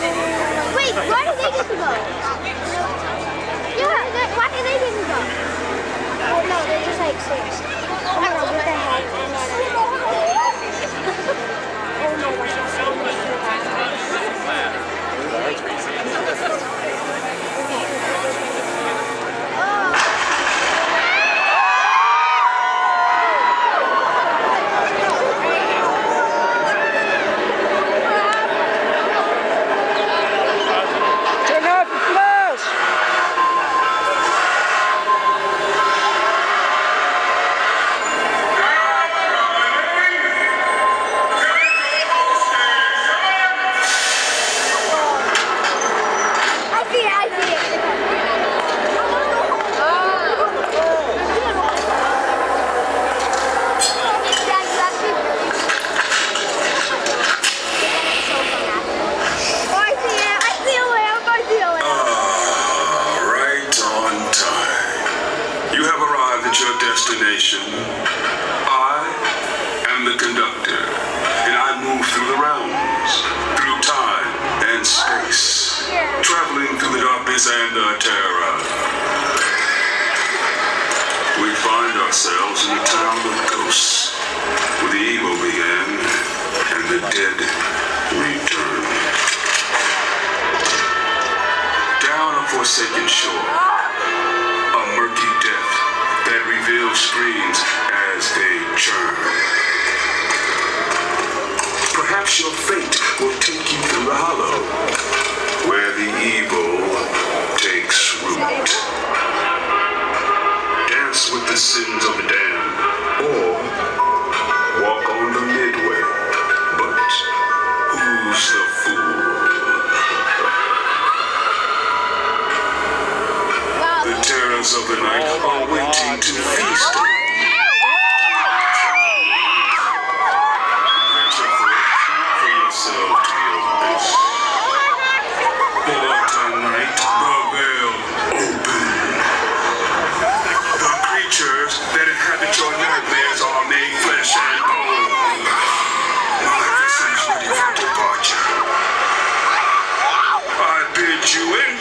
Wait, why did they get to go? Yeah, why did they get to go? Oh no, they're just like six. Oh my god, what the heck? Oh my gosh, that's so much destination. I am the conductor, and I move through the realms, through time and space, traveling through the darkness and the terror. We find ourselves in a town of ghosts, where the evil began and the dead return. Down a forsaken shore, a murky depth that reveals screens as they churn. Perhaps your fate will take you through the hollow, where the evil takes root. Dance with the sins of the damned, or walk on the midway. But who's the fool? The terrors of the night are waiting to feast on you. Venture for yourself to the abyss. For tonight, the veil open. The creatures that inhabit your nightmares are made flesh and bone. My vessel is ready for departure. I bid you in.